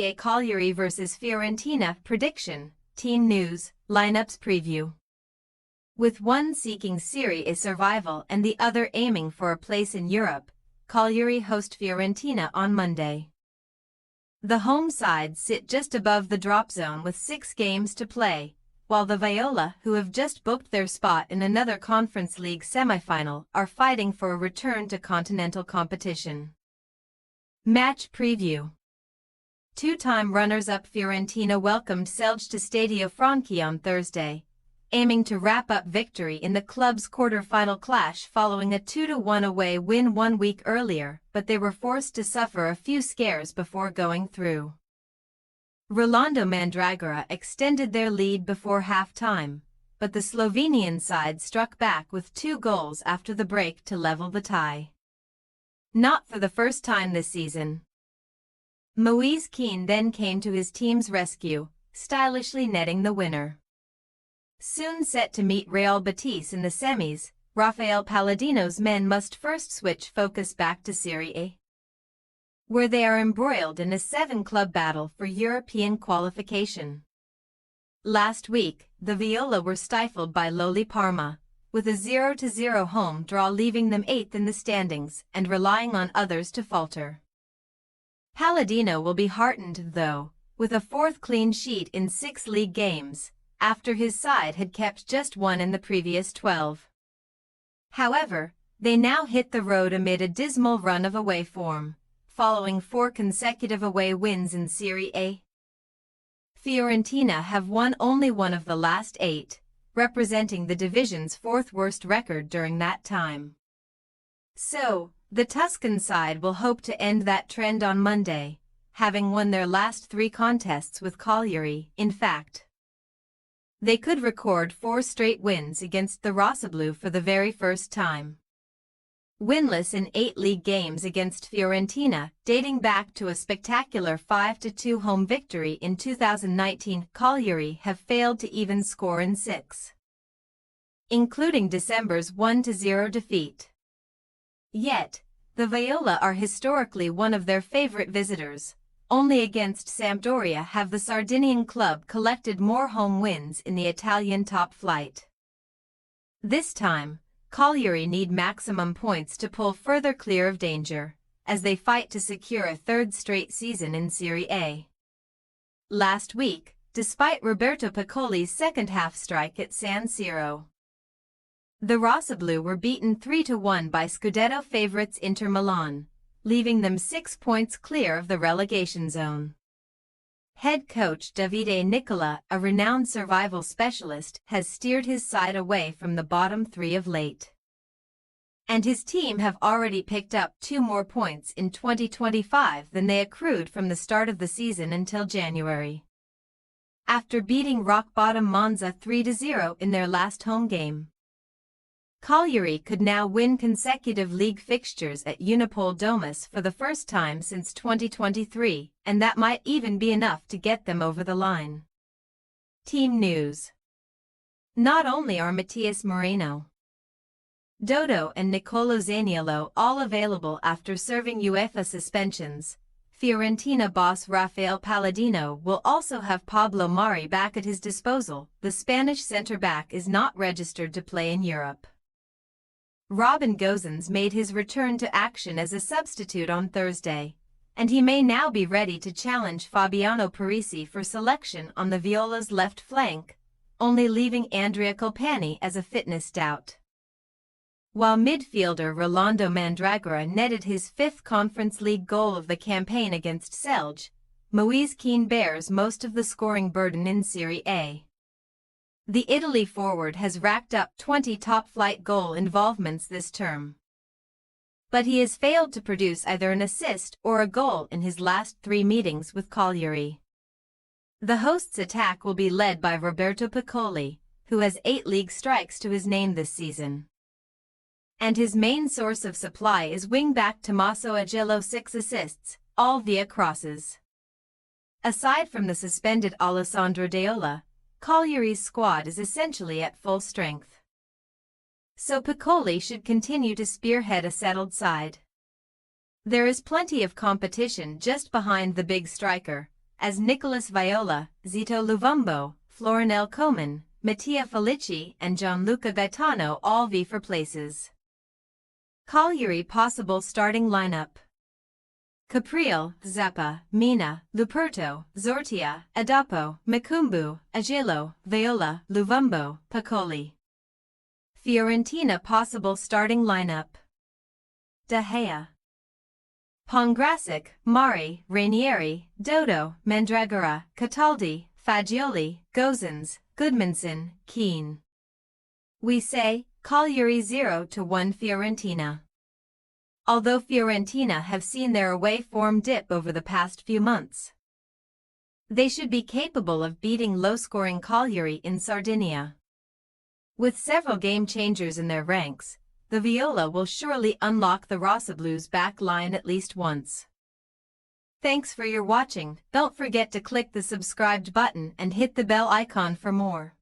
Serie A Cagliari vs Fiorentina prediction, team news, lineups preview. With one seeking Serie A survival and the other aiming for a place in Europe, Cagliari host Fiorentina on Monday. The home side sit just above the drop zone with 6 games to play, while the Viola, who have just booked their spot in another Conference League semi-final, are fighting for a return to continental competition. Match preview. Two-time runners-up Fiorentina welcomed Celje to Stadio Franchi on Thursday, aiming to wrap up victory in the club's quarter-final clash following a 2-1 away win 1 week earlier, but they were forced to suffer a few scares before going through. Rolando Mandragora extended their lead before half-time, but the Slovenian side struck back with 2 goals after the break to level the tie. Not for the first time this season. Moise Kean then came to his team's rescue, stylishly netting the winner. Soon set to meet Real Betis in the semis, Rafael Palladino's men must first switch focus back to Serie A, where they are embroiled in a 7-club battle for European qualification. Last week, the Viola were stifled by lowly Parma, with a 0-0 home draw leaving them 8th in the standings and relying on others to falter. Palladino will be heartened, though, with a 4th clean sheet in 6 league games, after his side had kept just 1 in the previous 12. However, they now hit the road amid a dismal run of away form, following 4 consecutive away wins in Serie A. Fiorentina have won only 1 of the last 8, representing the division's 4th worst record during that time. So, the Tuscan side will hope to end that trend on Monday, having won their last 3 contests with Cagliari. In fact, they could record 4 straight wins against the Rossoblu for the very first time. Winless in 8 league games against Fiorentina, dating back to a spectacular 5-2 home victory in 2019, Cagliari have failed to even score in 6, including December's 1-0 defeat. Yet, the Viola are historically one of their favorite visitors. Only against Sampdoria have the Sardinian club collected more home wins in the Italian top flight. This time, Cagliari need maximum points to pull further clear of danger, as they fight to secure a 3rd straight season in Serie A. Last week, despite Roberto Piccoli's second-half strike at San Siro, the Rossoblu were beaten 3-1 by Scudetto favourites Inter Milan, leaving them 6 points clear of the relegation zone. Head coach Davide Nicola, a renowned survival specialist, has steered his side away from the bottom 3 of late, and his team have already picked up 2 more points in 2025 than they accrued from the start of the season until January, after beating rock-bottom Monza 3-0 in their last home game. Cagliari could now win consecutive league fixtures at Unipol Domus for the first time since 2023, and that might even be enough to get them over the line. Team news. Not only are Matias Moreno, Dodo and Nicolo Zaniolo all available after serving UEFA suspensions, Fiorentina boss Rafael Palladino will also have Pablo Mari back at his disposal. The Spanish centre-back is not registered to play in Europe. Robin Gosens made his return to action as a substitute on Thursday, and he may now be ready to challenge Fabiano Parisi for selection on the Viola's left flank, only leaving Andrea Colpani as a fitness doubt. While midfielder Rolando Mandragora netted his 5th Conference League goal of the campaign against Celje, Moise Kean bears most of the scoring burden in Serie A. The Italy forward has racked up 20 top-flight goal involvements this term, but he has failed to produce either an assist or a goal in his last 3 meetings with Cagliari. The hosts' attack will be led by Roberto Piccoli, who has 8 league strikes to his name this season, and his main source of supply is wing-back Tommaso Agello, 6 assists, all via crosses. Aside from the suspended Alessandro Deola, Cagliari's squad is essentially at full strength, so Piccoli should continue to spearhead a settled side. There is plenty of competition just behind the big striker, as Nicolas Viola, Zito Luvumbo, Florinel Coman, Mattia Felici and Gianluca Gaetano all vie for places. Cagliari possible starting lineup: Capriel, Zappa, Mina, Luperto, Zortia, Adapo, Makumbu, Agelo, Viola, Luvumbo, Piccoli. Fiorentina possible starting lineup: De Gea, Pongracic, Mari, Ranieri, Dodo, Mandragora, Cataldi, Fagioli, Gozens, Goodmanson, Keane. We say, Cagliari 0-1 Fiorentina. Although Fiorentina have seen their away form dip over the past few months, they should be capable of beating low-scoring Cagliari in Sardinia. With several game-changers in their ranks, the Viola will surely unlock the Rossoblu's back line at least once. Thanks for your watching. Don't forget to click the subscribed button and hit the bell icon for more.